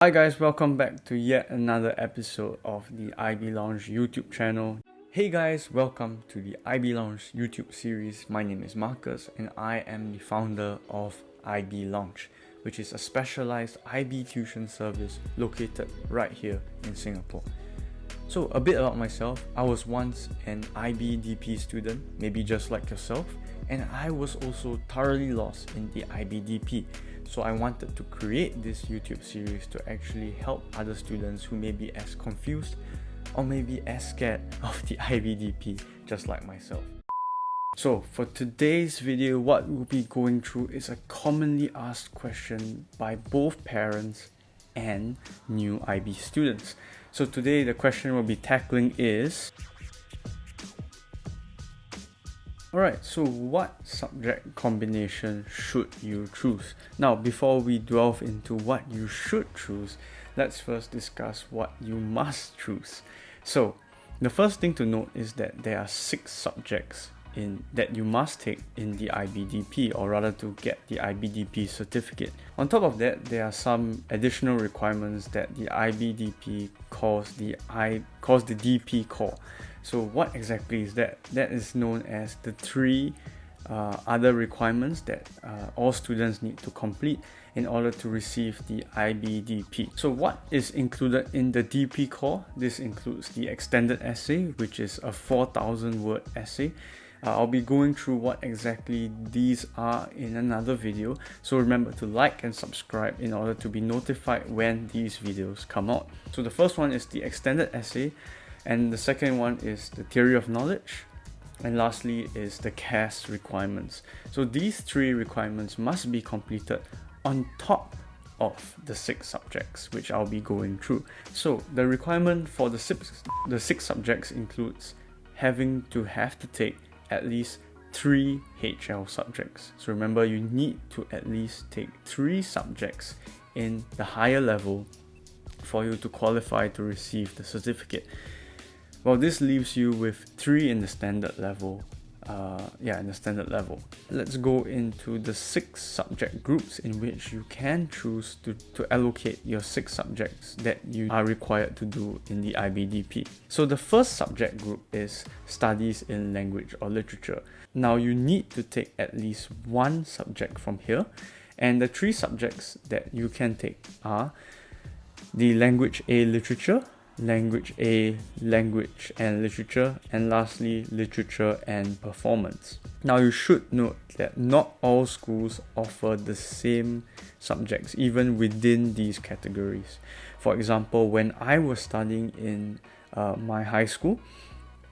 Hi guys, welcome back to yet another episode of the IB Lounge YouTube channel. Hey guys, welcome to the IB Lounge YouTube series. My name is Marcus and I am the founder of IB Lounge, which is a specialized IB tuition service located right here in Singapore. So a bit about myself, I was once an IBDP student, maybe just like yourself, and I was also thoroughly lost in the IBDP. So I wanted to create this YouTube series to actually help other students who may be as confused or maybe as scared of the IBDP, just like myself. So for today's video, what we'll be going through is a commonly asked question by both parents and new IB students. So today the question we'll be tackling is, alright, so what subject combination should you choose? Now, before we delve into what you should choose, let's first discuss what you must choose. So, the first thing to note is that there are 6 subjects that you must take in the IBDP, or rather to get the IBDP certificate. On top of that, there are some additional requirements that the IBDP calls the DP core. So what exactly is that? That is known as the 3 other requirements that all students need to complete in order to receive the IBDP. So what is included in the DP core? This includes the extended essay, which is a 4,000 word essay. I'll be going through what exactly these are in another video, so remember to like and subscribe in order to be notified when these videos come out. So the first one is the extended essay, and the second one is the theory of knowledge, and lastly is the CAS requirements. So these 3 requirements must be completed on top of the 6 subjects which I'll be going through. So the requirement for the 6 subjects includes having to take at least 3 HL subjects. So remember, you need to at least take 3 subjects in the higher level for you to qualify to receive the certificate. Well, this leaves you with 3 in the standard level. Let's go into the 6 subject groups in which you can choose to allocate your 6 subjects that you are required to do in the IBDP. So the first subject group is studies in language or literature. Now you need to take at least 1 subject from here, and the 3 subjects that you can take are the language A literature, language A, language and literature, and lastly literature and performance. Now you should note that not all schools offer the same subjects even within these categories. For example, when I was studying in my high school,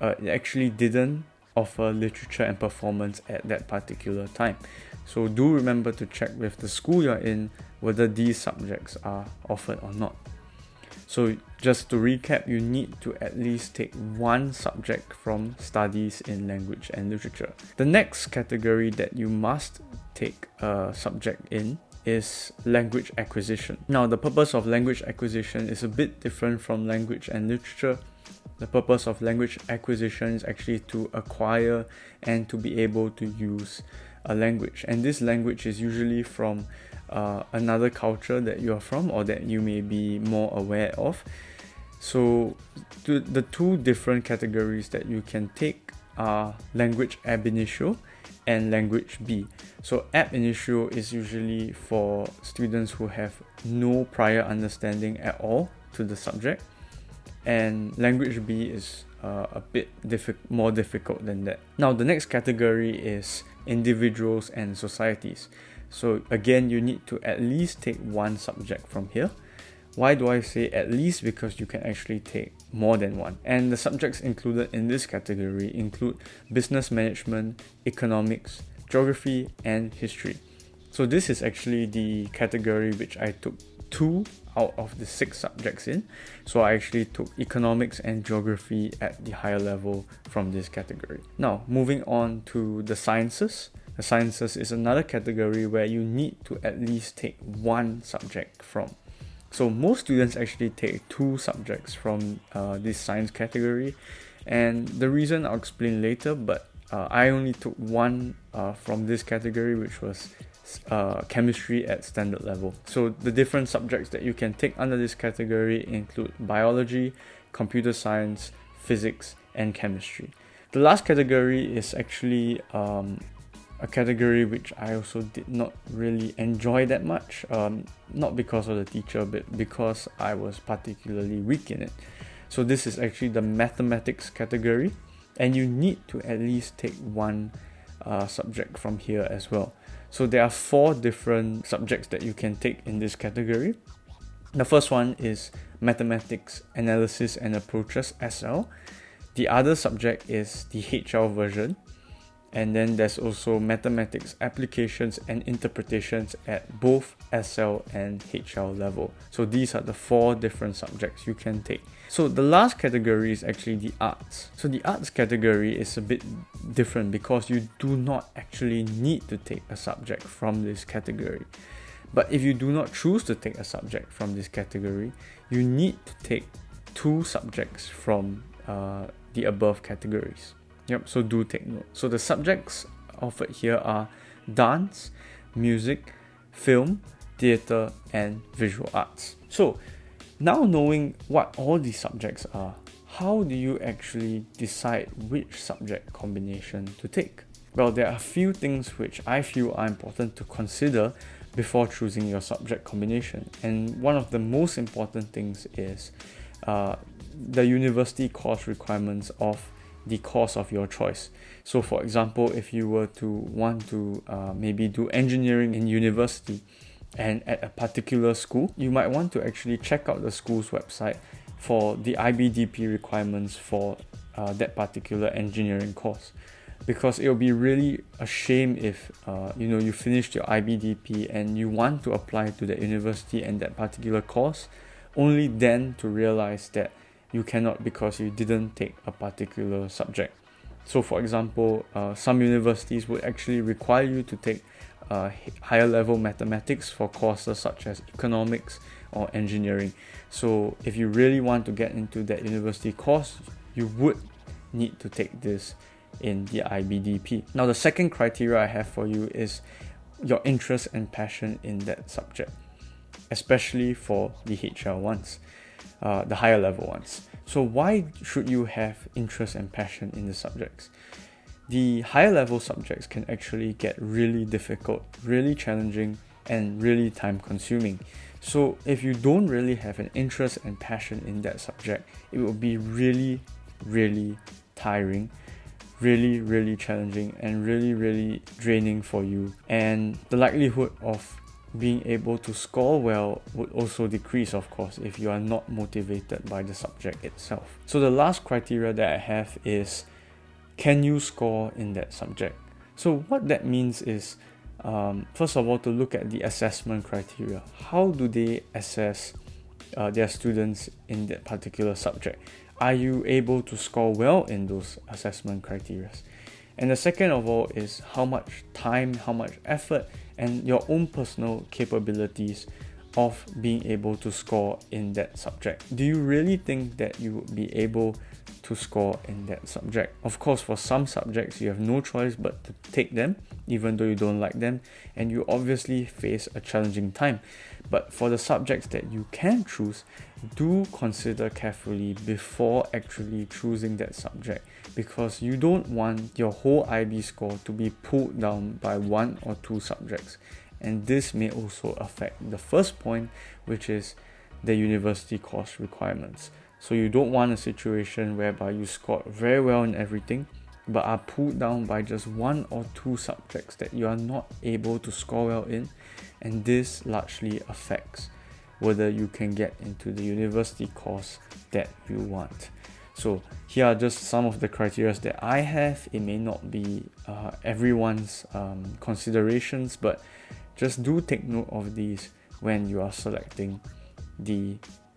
it actually didn't offer literature and performance at that particular time. So do remember to check with the school you're in whether these subjects are offered or not. So just to recap, you need to at least take 1 subject from studies in language and literature. The next category that you must take a subject in is language acquisition. Now the purpose of language acquisition is a bit different from language and literature. The purpose of language acquisition is actually to acquire and to be able to use a language, and this language is usually from another culture that you are from or that you may be more aware of. So the 2 different categories that you can take are language ab initio and language B. So ab initio is usually for students who have no prior understanding at all to the subject, and language B is a bit more difficult than that. Now the next category is individuals and societies. So again, you need to at least take 1 subject from here. Why do I say at least? Because you can actually take more than 1. And the subjects included in this category include business management, economics, geography, and history. So this is actually the category which I took 2 out of the 6 subjects in. So I actually took economics and geography at the higher level from this category. Now, moving on to the sciences. The sciences is another category where you need to at least take 1 subject from. So most students actually take 2 subjects from this science category, and the reason I'll explain later, but I only took 1 from this category, which was chemistry at standard level. So the different subjects that you can take under this category include biology, computer science, physics, and chemistry. The last category is actually a category which I also did not really enjoy that much, not because of the teacher, but because I was particularly weak in it. So this is actually the mathematics category, and you need to at least take one subject from here as well. So there are 4 different subjects that you can take in this category. The first one is Mathematics, Analysis and Approaches, SL. The other subject is the HL version. And then there's also Mathematics, Applications and Interpretations at both SL and HL level. So these are the 4 different subjects you can take. So the last category is actually the arts. So the arts category is a bit different because you do not actually need to take a subject from this category. But if you do not choose to take a subject from this category, you need to take 2 subjects from the above categories. Yep, so do take note. So the subjects offered here are dance, music, film, theatre, and visual arts. So now knowing what all these subjects are, how do you actually decide which subject combination to take? Well, there are a few things which I feel are important to consider before choosing your subject combination. And one of the most important things is the university course requirements of the course of your choice. So for example, if you were to want to maybe do engineering in university and at a particular school, you might want to actually check out the school's website for the IBDP requirements for that particular engineering course, because it will be really a shame if you finished your IBDP and you want to apply to the university and that particular course, only then to realize that you cannot because you didn't take a particular subject. So for example, some universities would actually require you to take higher level mathematics for courses such as economics or engineering. So if you really want to get into that university course, you would need to take this in the IBDP. Now the second criteria I have for you is your interest and passion in that subject, especially for the HL ones, the higher level ones. So why should you have interest and passion in the subjects? The higher level subjects can actually get really difficult, really challenging, and really time consuming. So if you don't really have an interest and passion in that subject, it will be really, really tiring, really, really challenging, and really, really draining for you. And the likelihood of being able to score well would also decrease, of course, if you are not motivated by the subject itself. So the last criteria that I have is, can you score in that subject? So what that means is, first of all, to look at the assessment criteria. How do they assess their students in that particular subject? Are you able to score well in those assessment criteria? And the second of all is how much time, how much effort, and your own personal capabilities of being able to score in that subject. Do you really think that you would be able to score in that subject? Of course, for some subjects, you have no choice but to take them, even though you don't like them, and you obviously face a challenging time. But for the subjects that you can choose, do consider carefully before actually choosing that subject, because you don't want your whole IB score to be pulled down by 1 or 2 subjects. And this may also affect the first point, which is the university course requirements. So you don't want a situation whereby you scored very well in everything, but are pulled down by just 1 or 2 subjects that you are not able to score well in, and this largely affects whether you can get into the university course that you want. So here are just some of the criteria that I have. It may not be everyone's considerations, but just do take note of these when you are selecting the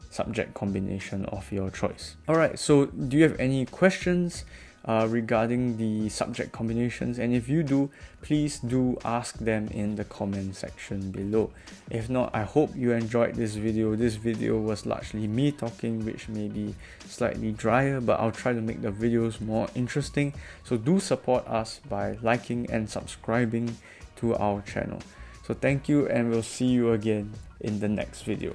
subject combination of your choice. Alright, so do you have any questions regarding the subject combinations? And if you do, please do ask them in the comment section below. If not, I hope you enjoyed this video. This video was largely me talking, which may be slightly drier, but I'll try to make the videos more interesting. So do support us by liking and subscribing to our channel. So So thank you, and we'll see you again in the next video.